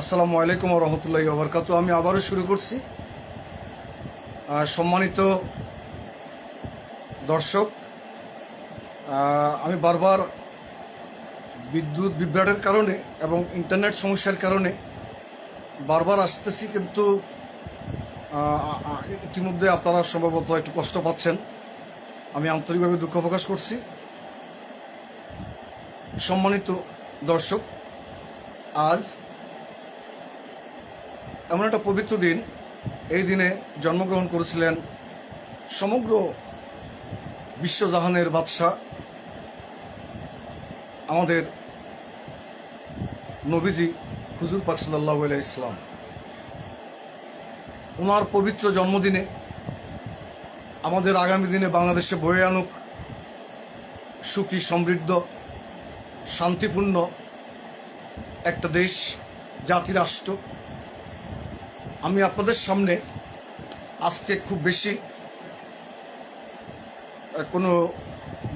আসসালামু আলাইকুম ওয়া রাহমাতুল্লাহি ওয়া বারাকাতুহু। আমি আবারও শুরু করছি। সম্মানিত দর্শক, আমি বারবার বিদ্যুৎ বিভ্রাটের কারণে এবং ইন্টারনেট সমস্যার কারণে বারবার আসতেছি, কিন্তু ইতিমধ্যে আপনারা সম্ভবত একটু কষ্ট পাচ্ছেন। আমি আন্তরিকভাবে দুঃখ প্রকাশ করছি। সম্মানিত দর্শক, আজ এমন একটা পবিত্র দিন। এই দিনে জন্মগ্রহণ করেছিলেন সমগ্র বিশ্বজাহানের বাদশাহ আমাদের নবীজি হুজুর পাক সাল্লাল্লাহু আলাইহি ইসলাম। ওনার পবিত্র জন্মদিনে আমাদের আগামী দিনে বাংলাদেশে বয়ে আনুক সুখী, সমৃদ্ধ, শান্তিপূর্ণ একটা দেশ, জাতি, রাষ্ট্র। আমি আপনাদের সামনে আজকে খুব বেশি কোনো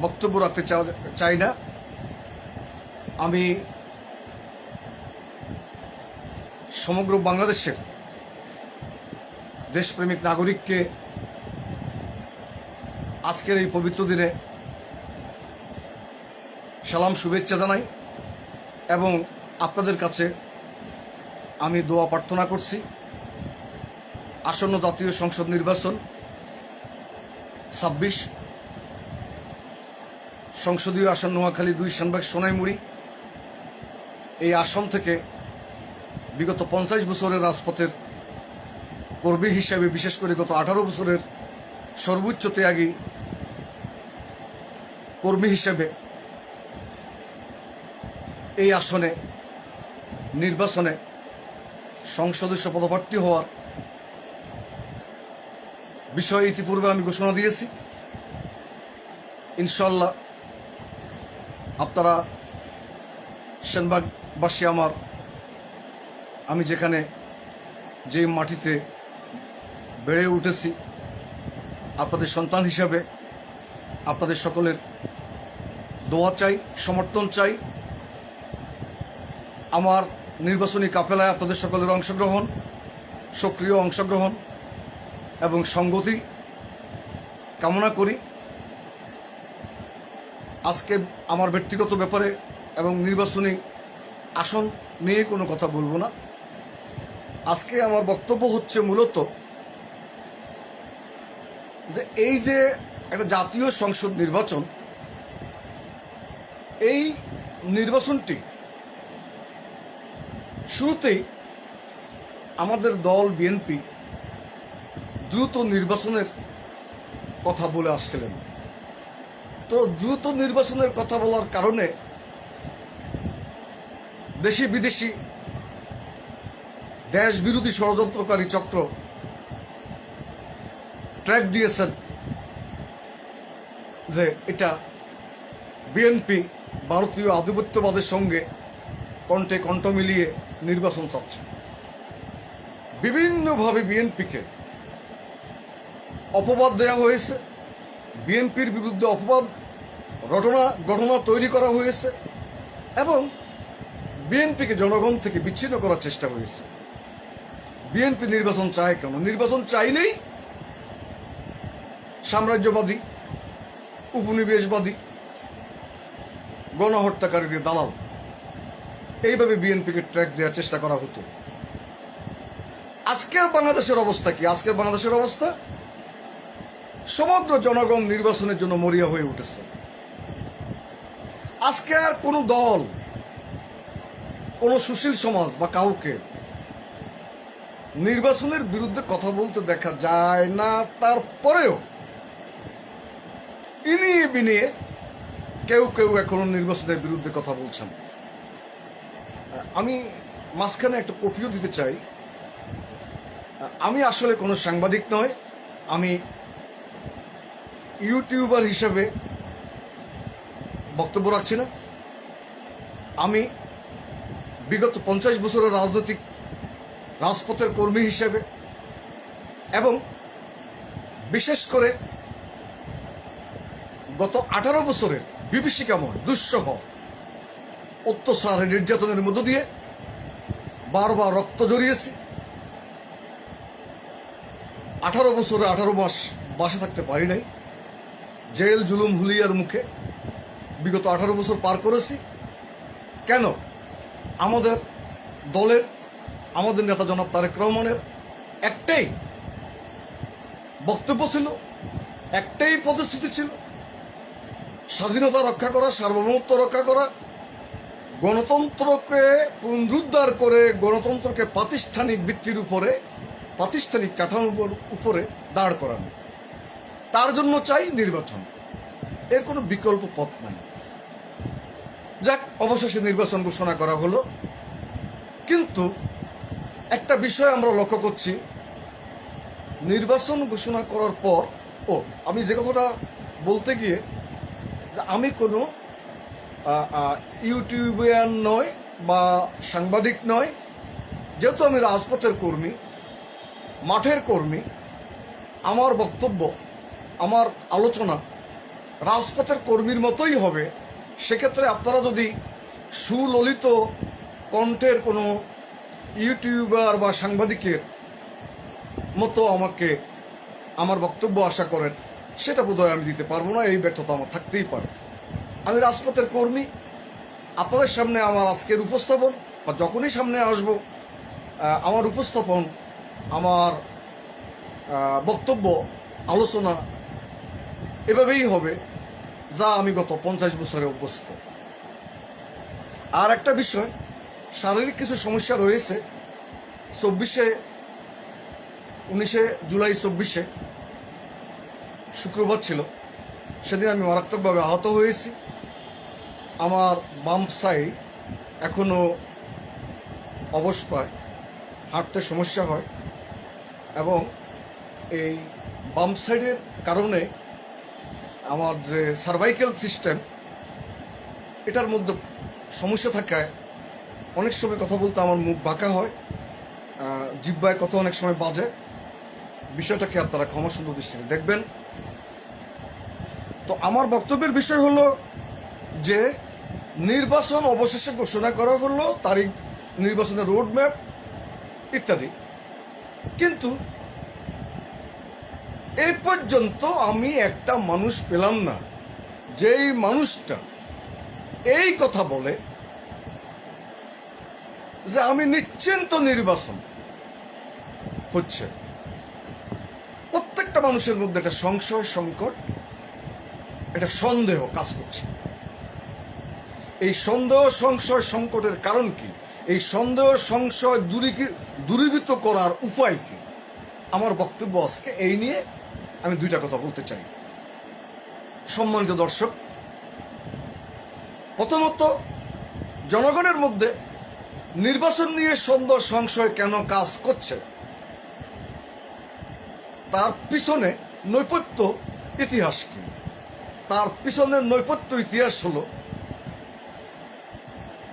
বক্তব্য রাখতে চাই না। আমি সমগ্র বাংলাদেশের দেশপ্রেমিক নাগরিককে আজকের এই পবিত্র দিনে সালাম, শুভেচ্ছা জানাই এবং আপনাদের কাছে আমি দোয়া প্রার্থনা করছি। আসন্ন জাতীয় সংসদ নির্বাচন 26 সংসদীয় আসন নোয়াখালী 2 শানবাগ সোনাইমুড়ি, এই আসন থেকে বিগত 50 বছরের রাজপথের কর্মী হিসাবে, বিশেষ করে গত 18 বছরের সর্বোচ্চ ত্যাগী কর্মী হিসেবে এই আসনে নির্বাচনে সংসদস্য পদপ্রার্থী হওয়ার বিষয়ে ইতিপূর্বে আমি ঘোষণা দিয়েছি। ইনশাল্লাহ আপনারা সেনবাগবাসী, আমি যেখানে যে মাটিতে বেড়ে উঠেছি, আপনাদের সন্তান হিসাবে আপনাদের সকলের দোয়া চাই, সমর্থন চাই। আমার নির্বাচনী কাফেলায় আপনাদের সকলের অংশগ্রহণ, সক্রিয় অংশগ্রহণ এবং সংগতি কামনা করি। আজকে আমার ব্যক্তিগত ব্যাপারে এবং নির্বাচনী আসন নিয়ে কোনো কথা বলবো না। আজকে আমার বক্তব্য হচ্ছে মূলত যে এই যে একটা জাতীয় সংসদ নির্বাচন, এই নির্বাচনটি শুরুতেই আমাদের দল বিএনপি দ্রুত নির্বাচনের কথা বলে আসছিলেন। তো দ্রুত নির্বাচনের কথা বলার কারণে দেশি বিদেশি দেশ বিরোধী ষড়যন্ত্রকারী চক্র ট্র্যাক দিয়েছেন যে এটা বিএনপি ভারতীয় আধিপত্যবাদের সঙ্গে কণ্ঠে কণ্ঠ মিলিয়ে নির্বাচন চাচ্ছে। বিভিন্নভাবে বিএনপিকে অপবাদ দেওয়া হয়েছে, বিএনপির বিরুদ্ধে অপবাদ ঘটনা তৈরি করা হয়েছে এবং বিএনপিকে জনগণ থেকে বিচ্ছিন্ন করার চেষ্টা হয়েছে। বিএনপি নির্বাচন চায় কেন? নির্বাচন চাইলেই সাম্রাজ্যবাদী, উপনিবেশবাদী, গণহত্যাকারীদের দালাল, এইভাবে বিএনপিকে ট্র্যাক দেওয়ার চেষ্টা করা হতো। আজকের বাংলাদেশের অবস্থা কি? আজকের বাংলাদেশের অবস্থা, সমগ্র জনগণ নির্বাচনের জন্য মরিয়া হয়ে উঠেছে। আজকে আর কোনো দল, কোনো সুশীল সমাজ বা কাউকে নির্বাচনের বিরুদ্ধে কথা বলতে দেখা যায় না। তারপরেও ইনিয়ে বিনিয়ে কেউ কেউ এখনো নির্বাচনের বিরুদ্ধে কথা বলছেন। আমি মাঝখানে একটা কপিও দিতে চাই। আমি আসলে কোনো সাংবাদিক নয়, আমি ইউটিউবার হিসেবে বক্তব্য রাখছি না। আমি বিগত 50 বছরের রাজপথের কর্মী হিসেবে এবং বিশেষ করে গত 18 বছরের বিভীষিকাময়, দুঃসহ, অত্যাচার, নির্যাতনের মধ্য দিয়ে বারবার রক্ত জড়িয়েছি, 18 বছরে 18 মাস বাসা থাকতে পারি নাই, জেল জুলুম হুলিয়ার মুখে বিগত 18 বছর পার করেছি। কেন? আমাদের দলের, আমাদের নেতা জনাব তারেক রহমানের একটাই বক্তব্য ছিল, একটাই প্রতিশ্রুতি ছিল, স্বাধীনতা রক্ষা করা, সার্বভৌমত্ব রক্ষা করা, গণতন্ত্রকে পুনরুদ্ধার করে গণতন্ত্রকে প্রাতিষ্ঠানিক ভিত্তির উপরে, প্রাতিষ্ঠানিক কাঠামোর উপরে দাঁড় করানো। তার জন্য চাই নির্বাচন, এর কোনো বিকল্প পথ নাই। যাক, অবশেষে নির্বাচন ঘোষণা করা হলো। কিন্তু একটা বিষয় আমরা লক্ষ্য করছি, নির্বাচন ঘোষণা করার পর, আমি যে কথাটা বলতে গিয়ে, যে আমি কোনো ইউটিউবিয়ান নয় বা সাংবাদিক নয়, যেহেতু আমি রাজপথের কর্মী, মাঠের কর্মী, আমার বক্তব্য, আমার আলোচনা রাজপথের কর্মীর মতোই হবে। সেক্ষেত্রে আপনারা যদি সুললিত কণ্ঠের কোনো ইউটিউবার বা সাংবাদিকের মতো আমাকে আমার বক্তব্য আশা করেন, সেটা বোধহয় আমি দিতে পারবো না, এই ব্যর্থতা আমার থাকতেই পারে। আমি রাজপথের কর্মী, আপনাদের সামনে আমার আজকের উপস্থাপন বা যখনই সামনে আসব, আমার উপস্থাপন, আমার বক্তব্য, আলোচনা এভাবেই হবে, যা আমি গত 50 বছরে অভ্যস্ত। আর একটা বিষয়, শারীরিক কিছু সমস্যা রয়েছে। 19 জুলাই 24 শুক্রবার ছিল, সেদিন আমি মারাত্মকভাবে আহত হয়েছি। আমার বাম সাইড এখনো অবশ পায়, হাঁটতে সমস্যা হয়, এবং এই বাম সাইডের কারণে আমার যে সার্ভাইকেল সিস্টেম, এটার মধ্যে সমস্যা থাকায় অনেক সময় কথা বলতে আমার মুখ বাঁকা হয়, জিহ্বায় কথা অনেক সময় বাজে। বিষয়টাকে আপনারা ক্ষমা সুন্দর দৃষ্টিতে দেখবেন। তো আমার বক্তব্যের বিষয় হলো যে নির্বাচন অবশেষে ঘোষণা করা হলো, তারিখ, নির্বাচনের রোডম্যাপ ইত্যাদি, কিন্তু এই পর্যন্ত আমি একটা মানুষ পেলাম না যেই মানুষটা এই কথা বলে যে আমি নিশ্চিন্ত নির্বাচন হচ্ছে। প্রত্যেকটা মানুষের মধ্যে একটা সংশয়, সংকট, একটা সন্দেহ কাজ করছে। এই সন্দেহ, সংশয়, সংকটের কারণ কি? এই সন্দেহ, সংশয় দূরীভূত করার উপায় কি? আমার বক্তব্য আজকে এই নিয়ে আমি দুইটা কথা বলতে চাই। সম্মানিত দর্শক, প্রথমত জনগণের মধ্যে নির্বাচন নিয়ে সন্দেহ, সংশয় কেন কাজ করছে, তার পিছনে নৈপথ্য ইতিহাস কি? তার পিছনের নৈপথ্য ইতিহাস হলো,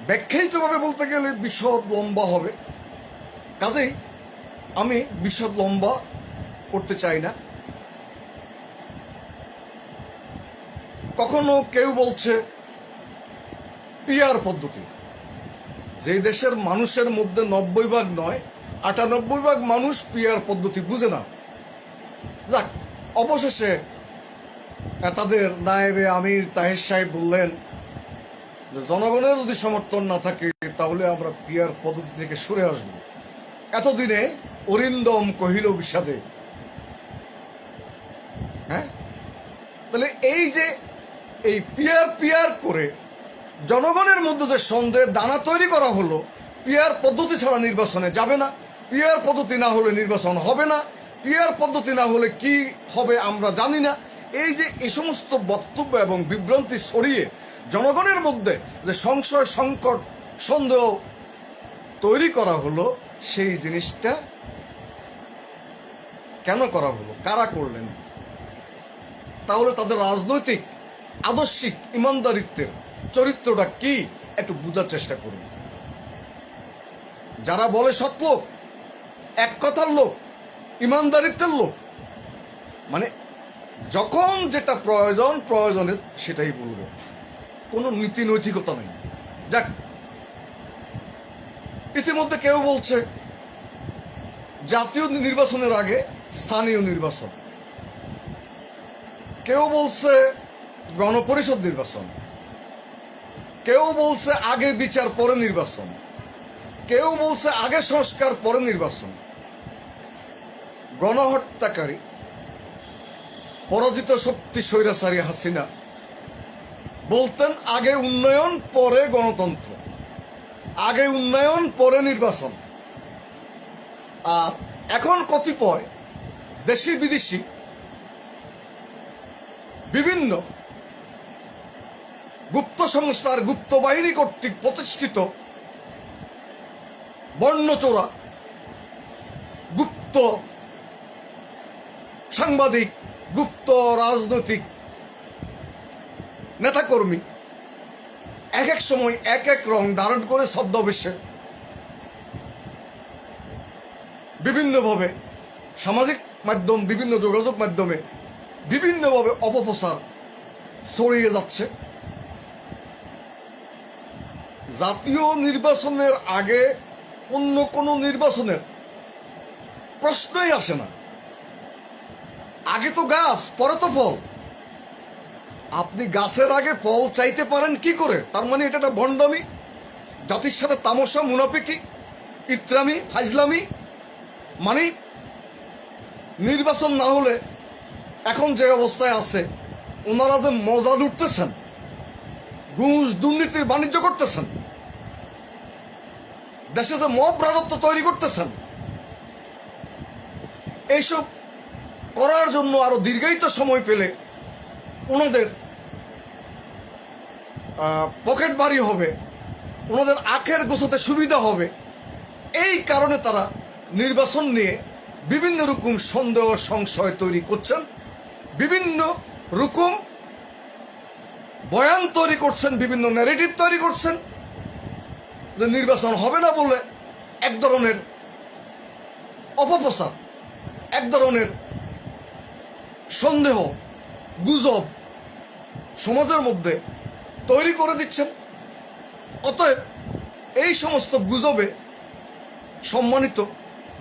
ব্যাখ্যায়িতভাবে বলতে গেলে বিশদ লম্বা হবে, কাজেই আমি বিশদ লম্বা করতে চাই না। কখনো কেউ বলছে পিআর পদ্ধতি, যে দেশের মানুষের মধ্যে 90% নয় 98% মানুষ পিআর পদ্ধতি বুঝে না। যাক, অবশেষে তাদের নায়েবে আমির তাহের সাহেব বললেন যে জনগণের যদি সমর্থন না থাকে তাহলে আমরা পিআর পদ্ধতি থেকে সরে আসব। এতদিনে অরিন্দম কহিল বিষাদে। হ্যাঁ, তাহলে এই যে এই পিআর করে জনগণের মধ্যে যে সন্দেহের দানা তৈরি করা হলো, পিআর পদ্ধতি ছাড়া নির্বাচনে যাবে না, পিআর পদ্ধতি না হলে নির্বাচন হবে না, পিআর পদ্ধতি না হলে কি হবে আমরা জানি না, এই যে এই সমস্ত বক্তব্য এবং বিভ্রান্তি ছড়িয়ে জনগণের মধ্যে যে সংশয়, সংকট, সন্দেহ তৈরি করা হলো, সেই জিনিসটা কেন করা হলো, কারা করলেন? তাহলে তাদের রাজনৈতিক, আদর্শিক, ইমানদারিত্বের চরিত্রটা কি একটু বোঝার চেষ্টা করুন। যারা বলে সৎ লোক, এক কথার লোক, ইমানদারিত্বের লোক, মানে যখন যেটা প্রয়োজন, প্রয়োজনে সেটাই বলবে, কোনো নীতি নৈতিকতা নেই। যাক, ইতিমধ্যে কেউ বলছে জাতীয় নির্বাচনের আগে স্থানীয় নির্বাচন, কেউ বলছে গণপরিষদ নির্বাচন, কেউ বলছে আগে বিচার পরে নির্বাচন, কেউ বলছে আগে সংস্কার পরে নির্বাচন। গণহত্যাকারী পরাজিত শক্তি স্বৈরাচারী হাসিনা বলতেন আগে উন্নয়ন পরে গণতন্ত্র, আগে উন্নয়ন পরে নির্বাচন। আর এখন কতিপয় দেশি বিদেশি বিভিন্ন গুপ্ত সংস্থার গুপ্ত বাহিনী কর্তৃক প্রতিষ্ঠিত বর্ণচোরা গুপ্ত সাংবাদিক, গুপ্ত রাজনৈতিক নেতাকর্মী এক এক সময় এক এক রং ধারণ করে ছদ্মবেশে বিভিন্নভাবে সামাজিক মাধ্যম, বিভিন্ন যোগাযোগ মাধ্যমে বিভিন্নভাবে অপপ্রচার ছড়িয়ে যাচ্ছে। জাতীয় নির্বাচনের আগে অন্য কোনো নির্বাচনের প্রশ্নই আসে না। আগে তো গাছ, পরে তো ফল। আপনি গাছের আগে ফল চাইতে পারেন কি করে? তার মানে এটা একটা ভণ্ডামি, জাতির সাথে তামাশা, মুনাফিকি, ইত্রামি, ফাজলামি। মানে নির্বাচন না হলে এখন যে অবস্থায় আছে, ওনারা যে মজা লুটতেছেন, ঘুষ দুর্নীতির বাণিজ্য করতেছেন, দেশে যে মব রাজত্ব তৈরি করতেছেন, এইসব করার জন্য আরো দীর্ঘায়িত সময় পেলে ওনাদের পকেট ভারী হবে, ওনাদের আখের গোছাতে সুবিধা হবে। এই কারণে তারা নির্বাচন নিয়ে বিভিন্ন রকম সন্দেহ সংশয় তৈরি করছেন, বিভিন্ন রকম বয়ান তৈরি করছেন, বিভিন্ন ন্যারেটিভ তৈরি করছেন যে নির্বাচন হবে না বলে এক ধরনের অপপ্রচার, এক ধরনের সন্দেহ, গুজব সমাজের মধ্যে তৈরি করে দিচ্ছেন। অতএব এই সমস্ত গুজবে সম্মানিত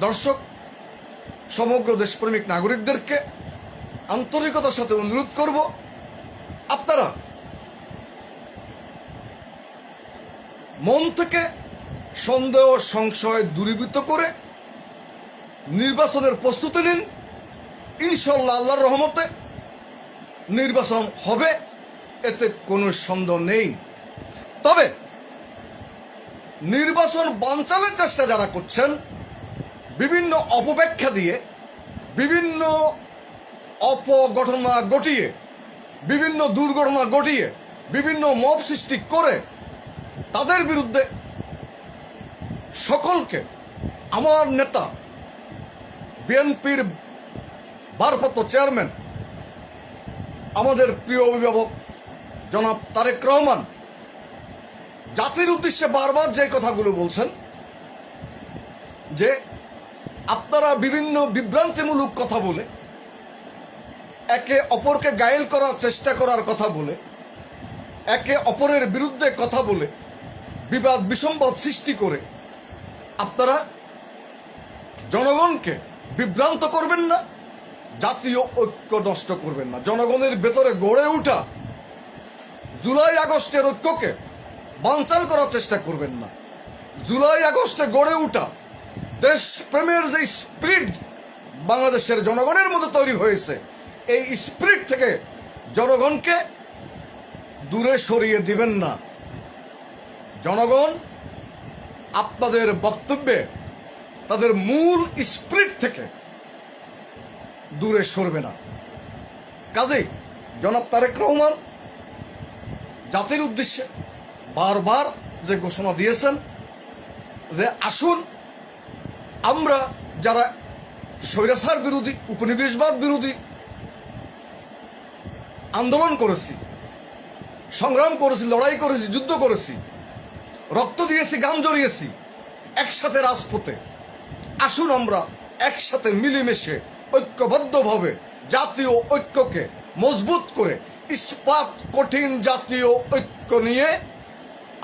দর্শক, সমগ্র দেশপ্রেমিক নাগরিকদেরকে আন্তরিকতার সাথে অনুরোধ করব, আপনারা মন থেকে সন্দেহ সংশয় দূরীভূত করে নির্বাচনের প্রস্তুতি নিন। ইনশাল্লাহ আল্লাহর রহমতে নির্বাচন হবে, এতে কোনো সন্দেহ নেই। তবে নির্বাচন বানচালের চেষ্টা যারা করছেন, বিভিন্ন অপব্যাখ্যা দিয়ে, বিভিন্ন অপঘটনা ঘটিয়ে, বিভিন্ন দুর্ঘটনা ঘটিয়ে, বিভিন্ন মব সৃষ্টি করে, তাদের বিরুদ্ধে সকলকে আমার নেতা বিএনপির ভারপ্রাপ্ত চেয়ারম্যান, আমাদের প্রিয় অভিভাবক জনাব তারেক রহমান জাতির উদ্দেশ্যে বারবার যে কথাগুলো বলছেন যে আপনারা বিভিন্ন বিভ্রান্তিমূলক কথা বলে, একে অপরকে ঘায়েল করার চেষ্টা করার কথা বলে, একে অপরের বিরুদ্ধে কথা বলে বিবাদ বিসম্বাদ সৃষ্টি করে আপনারা জনগণকে বিভ্রান্ত করবেন না, জাতীয় ঐক্য নষ্ট করবেন না। জনগণের ভেতরে গড়ে ওঠা জুলাই আগস্টের ঐক্যকে বানচাল করার চেষ্টা করবেন না। জুলাই আগস্টে গড়ে ওঠা দেশপ্রেমের যে স্পিরিট বাংলাদেশের জনগণের মধ্যে তৈরি হয়েছে, এই স্পিরিট থেকে জনগণকে দূরে সরিয়ে দিবেন না। জনগণ আপনাদের বক্তব্যে তাদের মূল স্পিরিট থেকে দূরে সরবে না। কাজেই জনাব তারেক রহমান জাতির উদ্দেশ্যে বারবার যে ঘোষণা দিয়েছেন যে আসুন আমরা যারা স্বৈরাচার বিরোধী, উপনিবেশবাদ বিরোধী আন্দোলন করেছি, সংগ্রাম করেছি, লড়াই করেছি, যুদ্ধ করেছি, রক্ত দিয়েছি, গাম জড়িয়েছি একসাথে রাজপথে, আসুন আমরা একসাথে মিলেমিশে ঐক্যবদ্ধভাবে জাতীয় ঐক্যকে মজবুত করে ইস্পাত কঠিন জাতীয় ঐক্য নিয়ে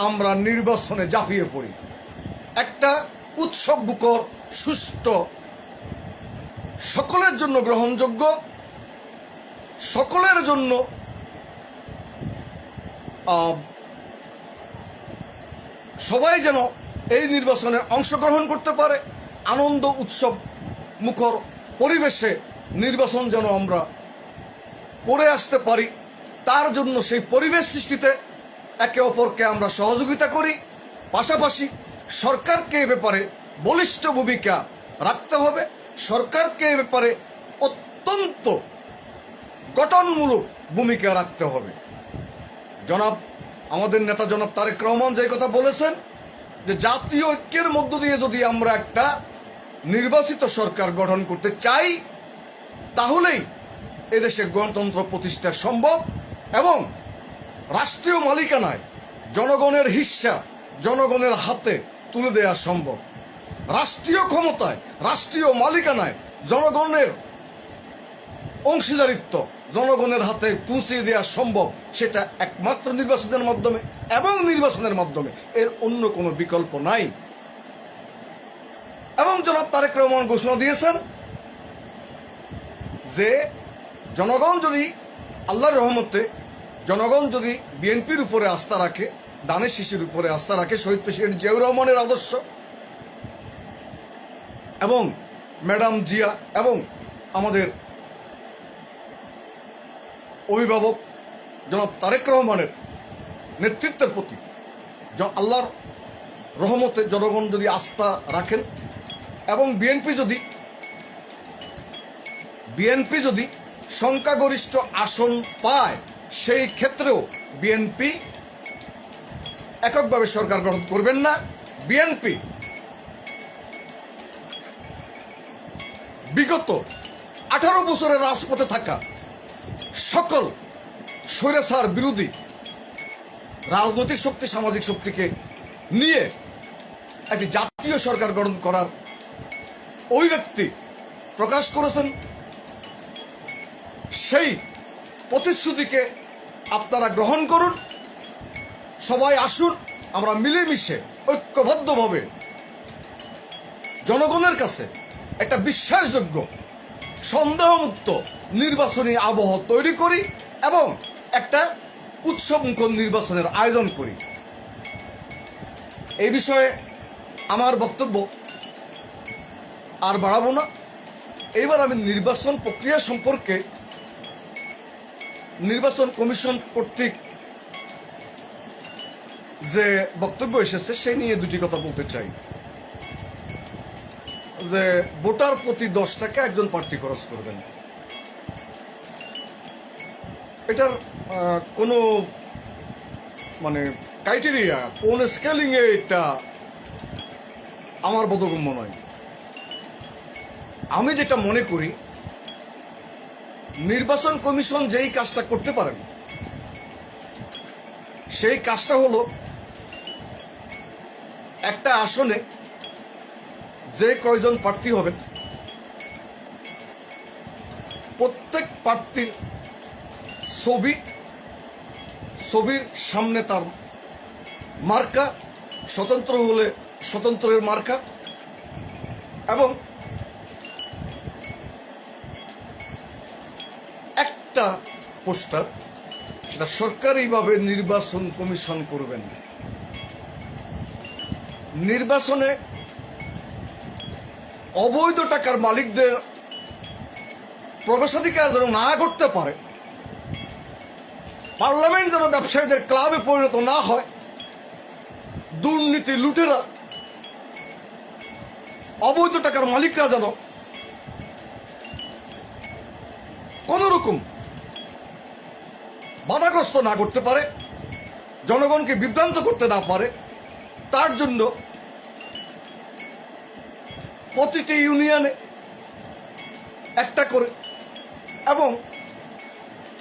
আমরা নির্বাচনে ঝাঁপিয়ে পড়ি। একটা উৎসব মুখর, সুষ্ঠু, সকলের জন্য গ্রহণযোগ্য, সকলের জন্য সবাই যেন এই নির্বাচনে অংশগ্রহণ করতে পারে, আনন্দ উৎসব মুখর পরিবেশে নির্বাচন যেন আমরা করে আসতে পারি, তার জন্য সেই পরিবেশ সৃষ্টিতে একে অপরকে আমরা সহযোগিতা করি। পাশাপাশি সরকারকে এ ব্যাপারে বলিষ্ঠ ভূমিকা রাখতে হবে, সরকারকে এ ব্যাপারে অত্যন্ত গঠনমূলক ভূমিকা রাখতে হবে। আমাদের নেতা জনাব তারেক রহমান যে কথা বলেছেন যে জাতীয় ঐক্যের মধ্য দিয়ে যদি আমরা একটা নির্বাচিত সরকার গঠন করতে চাই, তাহলেই এদেশে গণতন্ত্র প্রতিষ্ঠা সম্ভব এবং রাষ্ট্রীয় মালিকানায় জনগণের হিস্সা জনগণের হাতে তুলে দেওয়া সম্ভব। রাষ্ট্রীয় ক্ষমতায়, রাষ্ট্রীয় মালিকানায় জনগণের অংশীদারিত্ব জনগণের হাতে পৌঁছে দেওয়া সম্ভব, সেটা একমাত্র নির্বাচনের মাধ্যমে এবং নির্বাচনের মাধ্যমে, এর অন্য কোনো বিকল্প নাই। এবং জনাব তারেক রহমান ঘোষণা দিয়েছেন যে জনগণ যদি আল্লাহর রহমতে জনগণ যদি বিএনপির উপরে আস্থা রাখে, দানের শিশির উপরে আস্থা রাখে, শহীদ প্রেসিডেন্ট জিয়াউর রহমানের আদর্শ এবং ম্যাডাম জিয়া এবং আমাদের অভিভাবক জনাব তারেক রহমানের নেতৃত্বের প্রতি আল্লাহর রহমতে জনগণ যদি আস্থা রাখেন এবং বিএনপি যদি সংখ্যাগরিষ্ঠ আসন পায়, সেই ক্ষেত্রেও বিএনপি এককভাবে সরকার গঠন করবেন না। বিএনপি বিগত 18 বছরের রাজপথে থাকা সকল স্বৈরাচার বিরোধী রাজনৈতিক শক্তি, সামাজিক শক্তিকে নিয়ে একটি জাতীয় সরকার গঠন করার অভিব্যক্তি প্রকাশ করেছেন। সেই প্রতিশ্রুতিকে আপনারা গ্রহণ করুন, সবাই আসুন, আমরা মিলেমিশে ঐক্যবদ্ধভাবে জনগণের কাছে একটা বিশ্বাসযোগ্য, সন্দেহমুক্ত নির্বাচনী আবহ তৈরি করি এবং একটা উৎসবমুখর নির্বাচনের আয়োজন করি। এই বিষয়ে আমার বক্তব্য আর বাড়াবো না। এইবার আমি নির্বাচন প্রক্রিয়া সম্পর্কে নির্বাচন কমিশন কর্তৃক যে বক্তব্য এসেছে সেই নিয়ে দুটি কথা বলতে চাই। যে ভোটার প্রতি 10 টাকা একজন প্রার্থী খরচ করবেন, এটার কোনো ক্রাইটেরিয়া, কোন স্কেলিং এ এটা আমার বোধগম্য নয়। আমি যেটা মনে করি, নির্বাচন কমিশন যেই কাজটা করতে পারেন সেই কাজটা হলো একটা আসনে যে কয়জন প্রার্থী হবেন প্রত্যেক প্রার্থীর ছবির সামনে তার মার্কা, স্বতন্ত্র হলে স্বতন্ত্রের মার্কা এবং একটা পোস্টার, সেটা সরকারিভাবে নির্বাচন কমিশন করবেন। নির্বাচনে অবৈধ টাকার মালিকদের প্রবেশাধিকার যেন না করতে পারে, পার্লামেন্ট যেন ব্যবসায়ীদের ক্লাবে পরিণত না হয়, দুর্নীতি লুটেরা অবৈধ টাকার মালিকরা যেন কোন রকম বাধাগ্রস্ত না করতে পারে, জনগণকে বিভ্রান্ত করতে না পারে, তার জন্য প্রতিটি ইউনিয়নে একটা করে এবং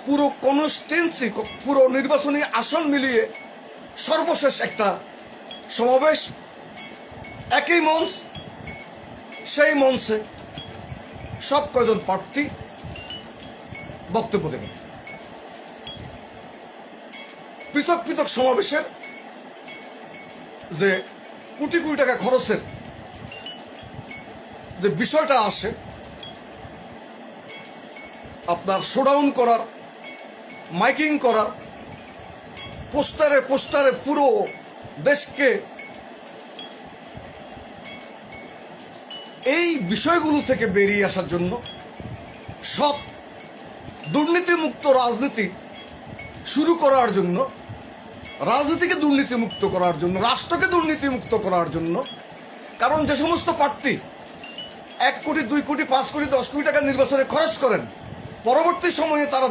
পুরো কনস্টিটুয়েন্সি, পুরো নির্বাচনী আসন মিলিয়ে সর্বশেষ একটা সমাবেশ, একই মঞ্চ, সেই মঞ্চে সব কয়জন প্রার্থী বক্তব্য দেবেন। পৃথক পৃথক সমাবেশের যে কোটি কোটি টাকা খরচের যে বিষয়টা আসে, আপনার শোডাউন করার, মাইকিং করার, পোস্টারে পোস্টারে পুরো দেশকে এই বিষয়গুলো থেকে বেরিয়ে আসার জন্য, সৎ দুর্নীতিমুক্ত রাজনীতি শুরু করার জন্য, রাজনীতিকে দুর্নীতিমুক্ত করার জন্য, রাষ্ট্রকে দুর্নীতিমুক্ত করার জন্য। কারণ যে সমস্ত প্রার্থী 1 কোটি 2 কোটি 5 কোটি 10 কোটি টাকা নির্বাচনে খরচ করেন, পরবর্তী সময়ে তারা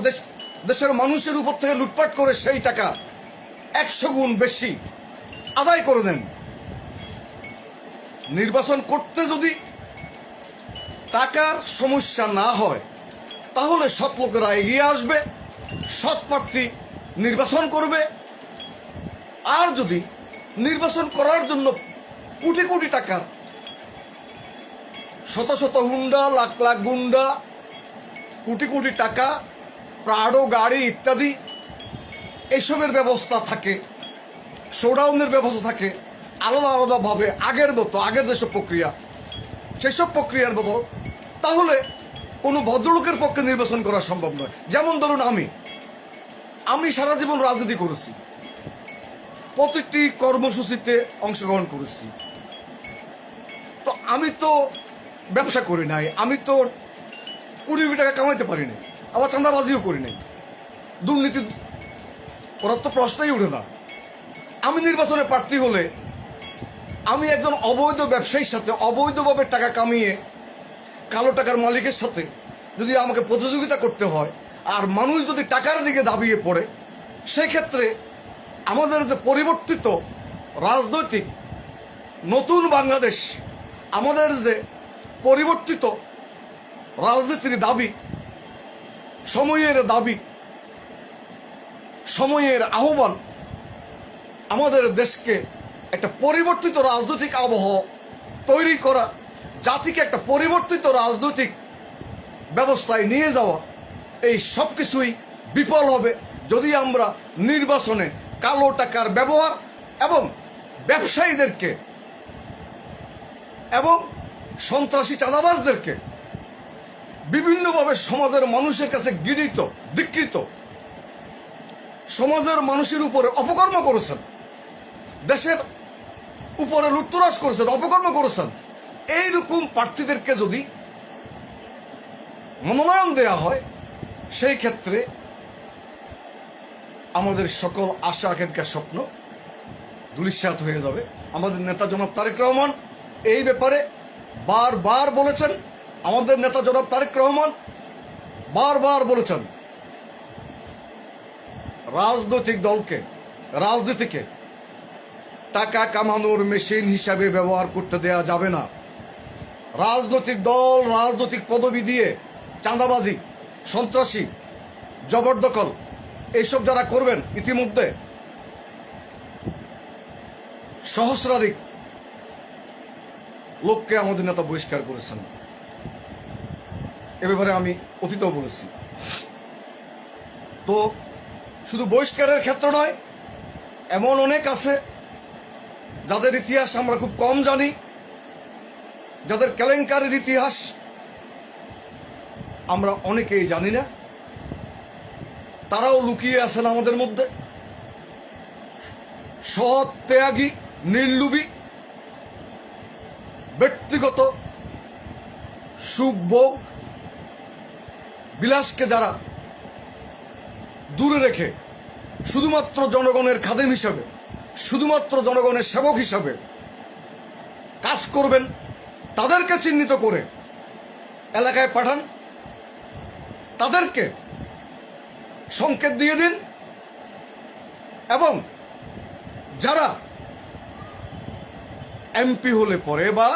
দেশের মানুষের উপর থেকে লুটপাট করে সেই টাকা 100 গুণ বেশি আদায় করে দেন। নির্বাচন করতে যদি টাকার সমস্যা না হয়, তাহলে সৎ লোকেরা এগিয়ে আসবে, সৎ প্রার্থী নির্বাচন করবে। আর যদি নির্বাচন করার জন্য কোটি কোটি টাকার, শত শত হুন্ডা, লাখ লাখ গুন্ডা, কোটি কোটি টাকা, প্রাডো গাড়ি ইত্যাদি এইসবের ব্যবস্থা থাকে, শোডাউনের ব্যবস্থা থাকে, আলাদা আলাদাভাবে আগের মতো, আগের যেসব প্রক্রিয়া, সেসব প্রক্রিয়ার মতো, তাহলে কোনো ভদ্রলোকের পক্ষে নির্বাচন করা সম্ভব নয়। যেমন ধরুন, আমি সারা জীবন রাজনীতি করেছি, প্রতিটি কর্মসূচিতে অংশগ্রহণ করেছি। তো আমি তো ব্যবসা করি নাই, আমি তো কোটি কোটি টাকা কামাইতে পারি নাই, আবার চাঁদাবাজিও করি নাই, দুর্নীতি করার তো প্রশ্নই উঠে না। আমি নির্বাচনে প্রার্থী হলে আমি একজন অবৈধ ব্যবসায়ীর সাথে অবৈধভাবে টাকা কামিয়ে কালো টাকার মালিকের সাথে যদি আমাকে প্রতিযোগিতা করতে হয়, আর মানুষ যদি টাকার দিকে দাবিয়ে পড়ে, সেই ক্ষেত্রে আমাদের যে পরিবর্তিত রাজনৈতিক নতুন বাংলাদেশ, আমাদের যে পরিবর্তিত রাজনীতির দাবি, সময়ের দাবি, সময়ের আহ্বান, আমাদের দেশকে একটা পরিবর্তিত রাজনৈতিক আবহাওয়া তৈরি করা, জাতিকে একটা পরিবর্তিত রাজনৈতিক ব্যবস্থায় নিয়ে যাওয়া, এই সব কিছুই বিফল হবে যদি আমরা নির্বাচনে কালো টাকার ব্যবহার এবং ব্যবসায়ীদেরকে এবং সন্ত্রাসী চাঁদাবাজদেরকে বিভিন্নভাবে সমাজের মানুষের কাছে ঘৃণিত, ধিক্কৃত, সমাজের মানুষের উপরে অপকর্ম করেছেন, দেশের উপরে লুটতরাজ করেছেন, অপকর্ম করেছেন, এইরকম প্রার্থীদেরকে যদি মনোনয়ন দেয়া হয়, সেই ক্ষেত্রে আমাদের সকল আশা আকাঙ্ক্ষার স্বপ্ন ধূলিসাৎ হয়ে যাবে। আমাদের নেতা জনাব তারেক রহমান এই ব্যাপারে বারবার বলেছেন। আমাদের নেতা জনাব তারেক রহমান বারবার বলেছেন, রাজনৈতিক দলকে, রাজনীতিকে টাকা কামানোর মেশিন হিসাবে ব্যবহার করতে দেয়া যাবে না। রাজনৈতিক দল রাজনৈতিক পদবি দিয়ে চাঁদাবাজি, সন্ত্রাসী, জবরদখল এইসব যারা করবেন, ইতিমধ্যে সহস্রাধিক লোককে আমাদের নেতা বহিষ্কার করেছেন। এ ব্যাপারে আমি অতীতেও বলেছি। তো শুধু বহিষ্কারের ক্ষেত্র নয়, এমন অনেক আছে যাদের ইতিহাস আমরা খুব কম জানি, যাদের কেলেঙ্কারির ইতিহাস আমরা অনেকেই জানি না, তারাও লুকিয়ে আছেন আমাদের মধ্যে। সৎ, ত্যাগী, নির্লোভী, ব্যক্তিগত সুখ ভোগ বিলাসকে যারা দূরে রেখে শুধুমাত্র জনগণের খাদেম হিসাবে, শুধুমাত্র জনগণের সেবক হিসাবে কাজ করবেন, তাদেরকে চিহ্নিত করে এলাকায় পাঠান, তাদেরকে সংকেত দিয়ে দিন। এবং যারা এমপি হলে পরে বা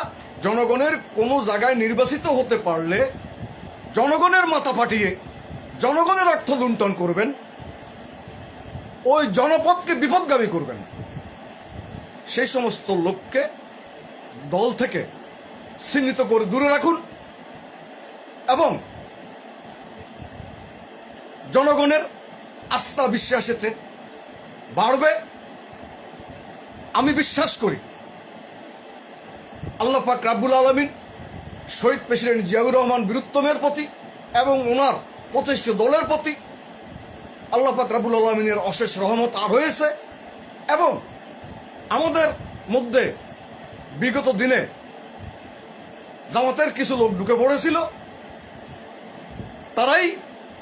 জনগণের কোনো জায়গায় নির্বাচিত হতে পারলে জনগণের মাথা ফাটিয়ে জনগণের অর্থ লুণ্ঠন করবেন, ওই জনপদকে বিপদগামী করবেন, সেই সমস্ত লোককে দল থেকে চিহ্নিত করে দূরে রাখুন। এবং জনগণের আস্থা বিশ্বাসেতে বাড়বে। আমি বিশ্বাস করি আল্লাহ পাক রাব্বুল আলামিন শহীদ প্রেসিডেন্ট জিয়াউর রহমান বীরুত্তমের প্রতি এবং ওনার প্রতিষ্ঠিত দলের প্রতি আল্লাহ পাক রাব্বুল আলামিনের অশেষ রহমত আর হয়েছে। এবং আমাদের মধ্যে বিগত দিনে জামাতের কিছু লোক ঢুকে পড়েছিল, তারাই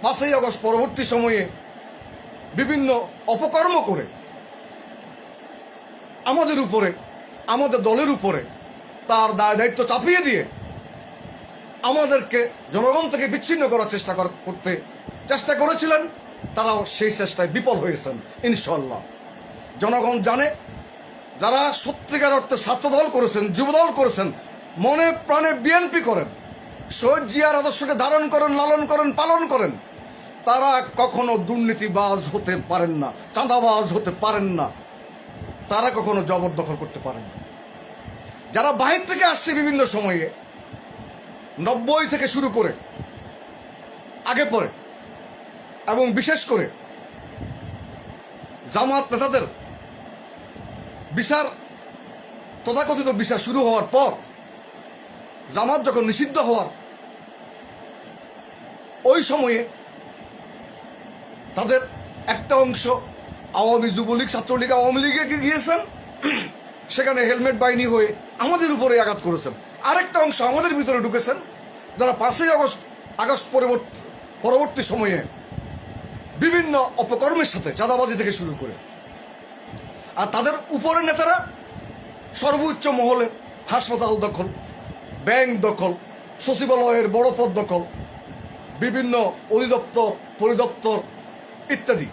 5ই আগস্ট পরবর্তী সময়ে বিভিন্ন অপকর্ম করে আমাদের উপরে, আমাদের দলের উপরে তার দায়িত্ব চাপিয়ে দিয়ে আমাদেরকে জনগণ থেকে বিচ্ছিন্ন করার চেষ্টা করেছিলেন। তারাও সেই চেষ্টায় বিফল হয়েছেন ইনশাল্লাহ। জনগণ জানে, যারা সত্যিকার অর্থে ছাত্রদল করেছেন, যুবদল করেছেন, মনে প্রাণে বিএনপি করেন, শহীদ জিয়ার আদর্শকে ধারণ করেন, লালন করেন, পালন করেন, তারা কখনো দুর্নীতিবাজ হতে পারেন না, চাঁদাবাজ হতে পারেন না, তারা কখনো জবরদখল করতে পারেন না। যারা বাহির থেকে আসছে বিভিন্ন সময়ে 90 থেকে শুরু করে আগে পরে, এবং বিশেষ করে জামাত নেতাদের বিচার, তথাকথিত বিচার শুরু হওয়ার পর, জামাত যখন নিষিদ্ধ হওয়ার ওই সময়ে তাদের একটা অংশ আওয়ামী যুবলীগ, ছাত্রলীগ, আওয়ামী লীগে গিয়েছেন, সেখানে হেলমেট বাহিনী হয়ে আমাদের উপরে আঘাত করেছেন। আরেকটা অংশ আমাদের ভিতরে ঢুকেছেন, যারা 5ই আগস্ট পরবর্তী সময়ে বিভিন্ন অপকর্মের সাথে, চাঁদাবাজি থেকে শুরু করে, আর তাদের উপরের নেতারা সর্বোচ্চ মহলে হাসপাতাল দখল, ব্যাংক দখল, সচিবালয়ের বড় পদ দখল, বিভিন্ন অধিদপ্তর, পরিদপ্তর ইত্যাদি।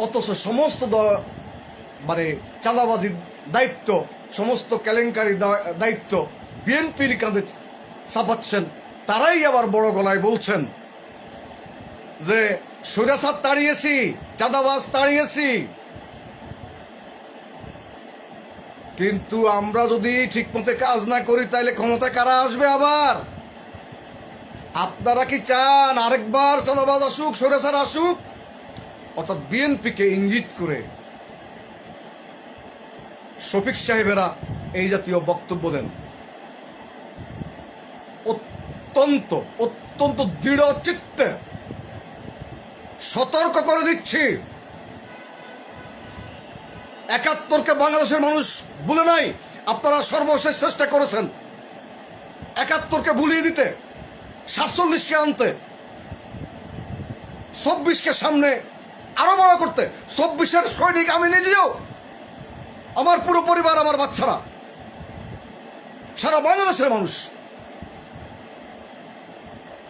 অথচ সমস্ত চাঁদাবাজির দায়িত্ব, সমস্ত কেলেঙ্কারি দায়িত্ব বিএনপির কাঁধে চাপাচ্ছেন। তারাই আবার বড় গলায় বলছেন যে স্বৈরাচার তাড়িয়েছি, চাঁদাবাজ তাড়িয়েছি। কিন্তু আমরা যদি ঠিকমতো কাজ না করি তাহলে ক্ষমতায় কারা আসবে আবার? আপনারা কি চান আরেকবার চাঁদাবাজ আসুক, স্বৈরাচার আসুক? অর্থাৎ বিএনপিকে ইঙ্গিত করে শফিক সাহেবেরা এই জাতীয় বক্তব্য দেন। অত্যন্ত দৃঢ় চিত্তে সতর্ক করে দিচ্ছি, 71কে বাংলাদেশের মানুষ ভুলে নাই। আপনারা সর্বশেষ চেষ্টা করেছেন 71কে ভুলিয়ে দিতে, 47কে আনতে, 24কে সামনে আরো বড় করতে। 24-এর সৈনিক আমি নিজেও, আমার পুরো পরিবার, আমার বাচ্চারা, সারা বাংলাদেশের মানুষ।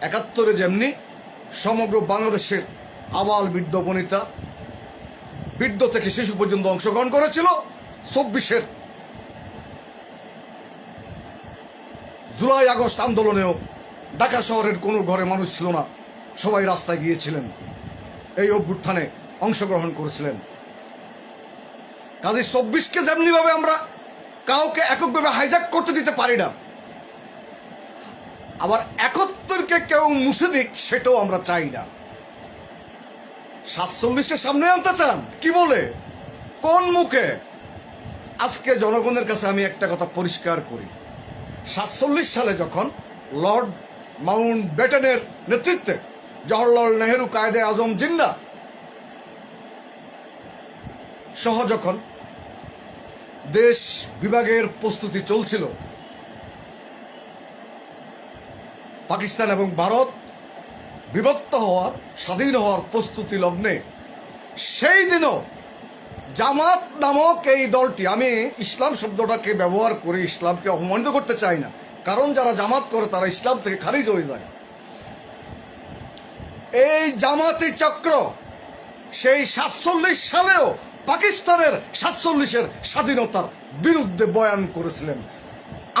71-এ যেমনি সমগ্র বাংলাদেশের আবাল বৃদ্ধ বনিতা, বৃদ্ধ থেকে শিশু পর্যন্ত অংশগ্রহণ করেছিল, 24-এর জুলাই আগস্ট আন্দোলনেও ঢাকা শহরের কোনো ঘরে মানুষ ছিল না, সবাই রাস্তায় গিয়েছিলেন, এই অভ্যুত্থানে অংশগ্রহণ করেছিলেন। কাজে 24-কে যেমনি ভাবে আমরা কাউকে এককভাবে হাইজ্যাক করতে দিতে পারি না, আবার 71-কে কেউ মুছে দিক সেটাও আমরা চাই না। 47-কে সামনে আনতে চান কি বলে, কোন মুখে? আজকে জনগণের কাছে আমি একটা কথা পরিষ্কার করি, 47 সালে যখন লর্ড মাউন্ট ব্যাটেনের নেতৃত্বে জওহরলাল নেহেরু, কায়েদে আজম জিন্না সহ যখন দেশ বিভাগের প্রস্তুতি চলছিল, পাকিস্তান এবং ভারত বিভক্ত হওয়ার, স্বাধীন হওয়ার প্রস্তুতি লগ্নে, সেই দিনও জামাত নামক এই দলটি, আমি ইসলাম শব্দটাকে ব্যবহার করে ইসলামকে অপমানিত করতে চাই না, কারণ যারা জামাত করে তারা ইসলাম থেকে খারিজ হয়ে যায়। এই জামাতি চক্র সেই 47 সালেও পাকিস্তানের 47-এর স্বাধীনতার বিরুদ্ধে বয়ান করেছিলেন,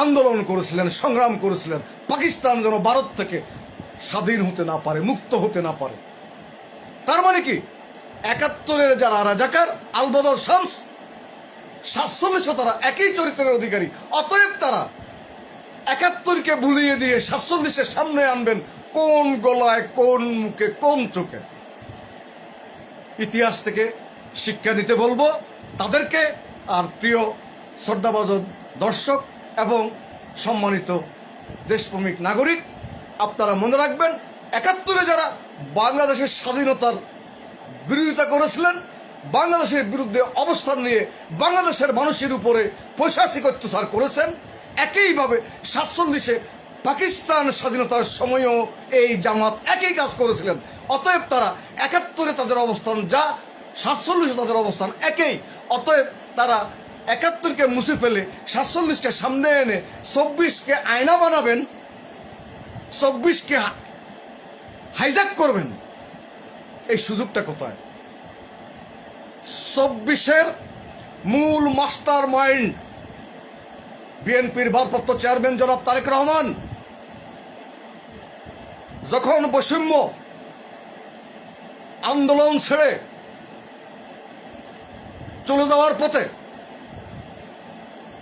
আন্দোলন করেছিলেন, সংগ্রাম করেছিলেন, পাকিস্তান যেন ভারত থেকে স্বাধীন হতে না পারে, মুক্ত হতে না পারে। তার মানে কি 71-এর যারা রাজাকার, আলবদর শামস, 47-ও তারা একই চরিত্রের অধিকারী। অতএব তারা 71-কে ভুলিয়ে দিয়ে 47-এর সামনে আনবেন কোন গলায়, কোন মুখে, কোন চোখে? ইতিহাস থেকে শিক্ষা নিতে বলবো তাদেরকে। আর প্রিয় শ্রদ্ধাভাজন দর্শক এবং সম্মানিত দেশপ্রেমিক নাগরিক, আপনারা মনে রাখবেন ৭১-এ যারা বাংলাদেশের স্বাধীনতার বিরোধিতা করেছিলেন, বাংলাদেশের বিরুদ্ধে অবস্থান নিয়ে বাংলাদেশের মানুষের উপরে পৈশাচিক অত্যাচার করেছেন, একইভাবে ৪৭-এ পাকিস্তান স্বাধীনতার সময়ও এই জামাত একই কাজ করেছিলেন। অতএব তারা ৭১-এ তাদের অবস্থান যা, ৪৭-এ তাদের অবস্থান একই। অতএব তারা ৭১-কে মুছে ফেলে ৪৭-কে সামনে এনে ২৪-কে আয়না বানাবেন, ২৪-কে হাইজ্যাক করবেন। এই সুযোগটা কোথায়? ২৪-এর মূল মাস্টার মাইন্ড বিএনপির ভারপ্রাপ্ত চেয়ারম্যান জনাব তারেক রহমান যখন বৈষম্য আন্দোলন ছেড়ে চলে যাওয়ার পথে,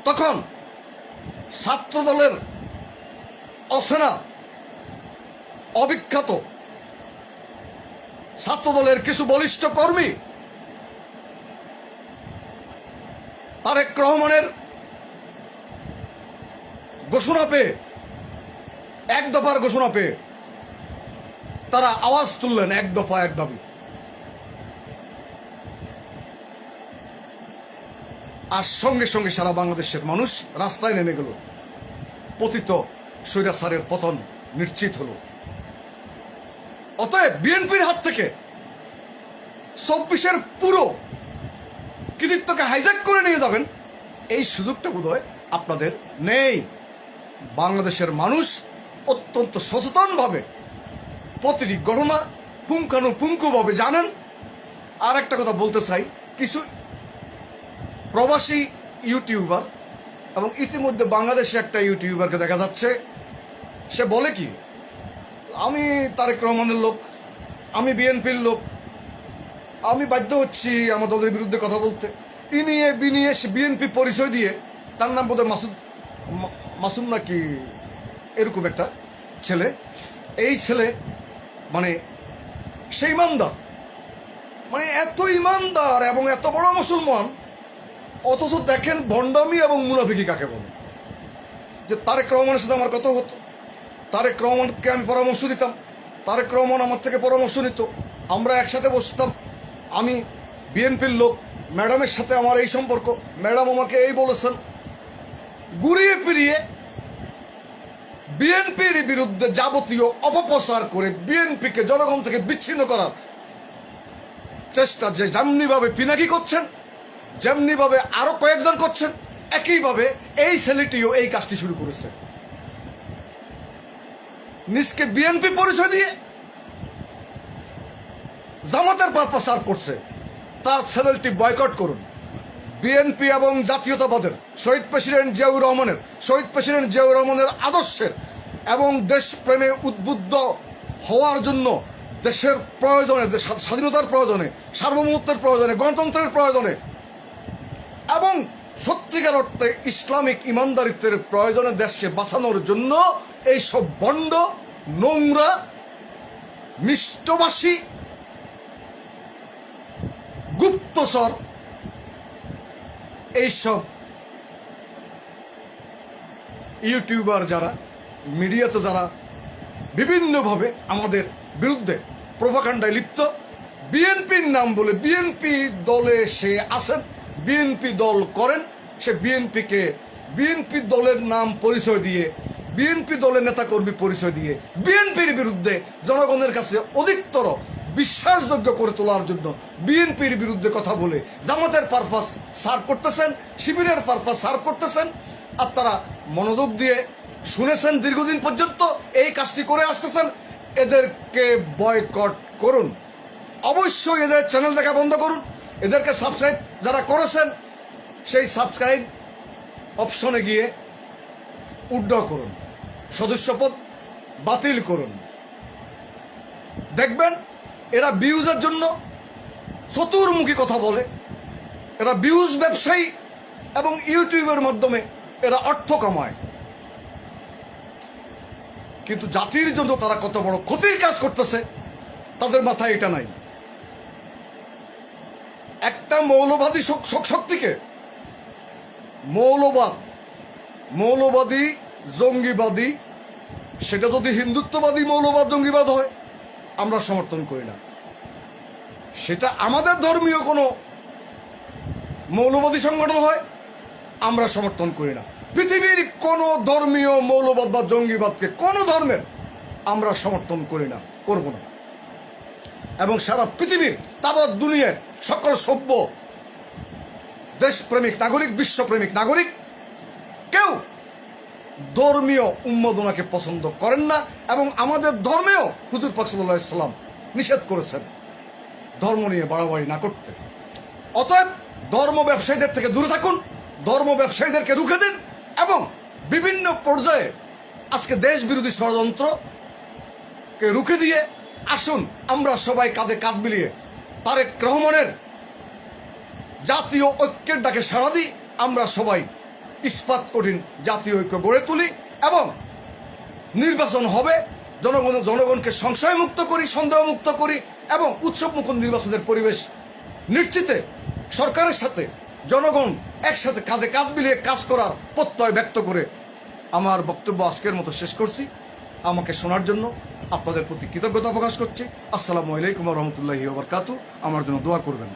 তখন ছাত্রদলের অচেনা অবিখ্যাত ছাত্রদলের কিছু বলিষ্ঠ কর্মী তারেক রহমানের ঘোষণা পেয়ে, এক দফার ঘোষণা পেয়ে তারা আওয়াজ তুললেন এক দফা এক দাবি। আর সঙ্গে সঙ্গে সারা বাংলাদেশের মানুষ রাস্তায় নেমে গেল, পতিত স্বৈরাচারের পতন নিশ্চিত হলো। অতএব বিএনপির হাত থেকে ২৪-এর পুরো কৃতিত্বকে হাইজ্যাক করে নিয়ে যাবেন, এই সুযোগটা বোধহয় আপনাদের নেই। বাংলাদেশের মানুষ অত্যন্ত সচেতনভাবে প্রতিটি ঘটনা পুঙ্খানুপুঙ্খভাবে জানেন। আর একটা কথা বলতে চাই, কিছু প্রবাসী ইউটিউবার এবং ইতিমধ্যে বাংলাদেশে একটা ইউটিউবারকে দেখা যাচ্ছে, সে বলে কি, আমি তারেক রহমানের লোক, আমি বিএনপির লোক, আমি বাধ্য হচ্ছি আমার দলের বিরুদ্ধে কথা বলতে। ইনিয়ে বিনিয়ে সে বিএনপি পরিচয় দিয়ে, তার নাম বোধহয় মাসুম নাকি এরকম একটা ছেলে, এই ছেলে মানে সে ইমানদার, মানে এত ইমানদার এবং এত বড় মুসলমান, অথচ দেখেন ভণ্ডামি এবং মুনাফিকি কাকে বলে। যে তারেক রহমানের সাথে আমার কথা হতো, তারেক রহমানকে আমি পরামর্শ দিতাম, তারেক রহমান আমার থেকে পরামর্শ নিত, আমরা একসাথে বসতাম, আমি বিএনপির লোক, ম্যাডামের সাথে আমার এই সম্পর্ক, ম্যাডাম আমাকে এই বলেছেন। ঘুরিয়ে ফিরিয়ে বিএনপির বিরুদ্ধে যাবতীয় অপপ্রচার করে বিএনপিকে জনগণ থেকে বিচ্ছিন্ন করার চেষ্টা যে যেমনিভাবে পিনাকি করছেন, যেমনিভাবে আরো কয়েকজন করছেন, একইভাবে এই ছেলেটিও এই কাজটি শুরু করেছে। নিজকে বিএনপি পরিচয় দিয়ে জামাতের পারপাস সার্ভ করছে। তার চ্যানেলটি বয়কট করুন। বিএনপি এবং জাতীয়তাবাদের শহীদ প্রেসিডেন্ট জিয়াউর রহমানের আদর্শের এবং দেশপ্রেমে উদ্বুদ্ধ হওয়ার জন্য, দেশের প্রয়োজনে, স্বাধীনতার প্রয়োজনে, সার্বভৌমত্বের প্রয়োজনে, গণতন্ত্রের প্রয়োজনে এবং সত্যিকার অর্থে ইসলামিক ইমানদারিত্বের প্রয়োজনে দেশকে বাঁচানোর জন্য এইসব বন্ড, নোংরা, মিষ্টভাষী, গুপ্তচর, এইসব ইউটিউবার যারা, মিডিয়াতে যারা বিভিন্নভাবে আমাদের বিরুদ্ধে প্রোপাগান্ডায় লিপ্ত, বিএনপির নাম বলে, বিএনপি দলে সে আছেন, বিএনপি দল করেন, সে বিএনপি দলের নাম পরিচয় দিয়ে, বিএনপি দলের নেতাকর্মী পরিচয় দিয়ে বিএনপির বিরুদ্ধে জনগণের কাছে অধিকতর বিশ্বাসযোগ্য করে তোলার জন্য বিএনপির বিরুদ্ধে কথা বলে জামাতের পারপাস সার্ভ করতেছেন, শিবিরের পারপাস সার্ভ করতেছেন। আপনারা মনোযোগ দিয়ে শুনেছেন, দীর্ঘদিন পর্যন্ত এই কাজটি করে আসতেছেন। এদেরকে বয়কট করুন, অবশ্যই এদের চ্যানেল দেখা বন্ধ করুন, এদেরকে সাবস্ক্রাইব যারা করেছেন সেই সাবস্ক্রাইব অপশনে গিয়ে উইথড্র করুন, সদস্যপদ বাতিল করুন। দেখবেন এরা ভিউজের জন্য চতুর্মুখী কথা বলে, এরা ভিউজ ব্যবসায়ী এবং ইউটিউবের মাধ্যমে এরা অর্থ কামায়, কিন্তু জাতির জন্য তারা কত বড় ক্ষতির কাজ করতেছে তাদের মাথায় এটা নাই। একটা মৌলবাদী শক্তিকে, মৌলবাদ মৌলবাদী জঙ্গিবাদী, সেটা যদি হিন্দুত্ববাদী মৌলবাদ জঙ্গিবাদ হয় আমরা সমর্থন করি না। সেটা আমাদের ধর্মীয় কোনো মৌলবাদী সংগঠন হয় আমরা সমর্থন করি না। পৃথিবীর কোনো ধর্মীয় মৌলবাদ বা জঙ্গিবাদকে কোনো ধর্মের আমরা সমর্থন করি না, করব না। এবং সারা পৃথিবীর তাবৎ দুনিয়ার সকল সভ্য দেশপ্রেমিক নাগরিক, বিশ্বপ্রেমিক নাগরিক কেউ ধর্মীয় উন্মাদনাকে পছন্দ করেন না। এবং আমাদের ধর্মেও হুজুর পাক সাল্লাল্লাহু আলাইহি সাল্লাম নিষেধ করেছেন ধর্ম নিয়ে বাড়াবাড়ি না করতে। অতএব ধর্ম ব্যবসায়ীদের থেকে দূরে থাকুন, ধর্ম ব্যবসায়ীদেরকে রুখে দিন এবং বিভিন্ন পর্যায়ে আজকে দেশ বিরোধী ষড়যন্ত্রকে রুখে দিয়ে আসুন আমরা সবাই কাঁধে কাঁধ মিলিয়ে তারেক রহমানের জাতীয় ঐক্যের ডাকে সাড়া দিই। আমরা সবাই ইস্পাত কঠিন জাতীয় ঐক্য গড়ে তুলি এবং নির্বাচন হবে, জনগণকে সংশয়মুক্ত করি, সন্দেহমুক্ত করি এবং উৎসবমুখর নির্বাচনের পরিবেশ নিশ্চিতে সরকারের সাথে জনগণ একসাথে কাঁধে কাঁধ মিলিয়ে কাজ করার প্রত্যয় ব্যক্ত করে আমার বক্তব্য আজকের মতো শেষ করছি। আমাকে শোনার জন্য আপনাদের প্রতি কৃতজ্ঞতা প্রকাশ করছি। আসসালামু আলাইকুম ওয়া রাহমাতুল্লাহি ওয়া বারাকাতুহু। আমার জন্য দোয়া করবেন।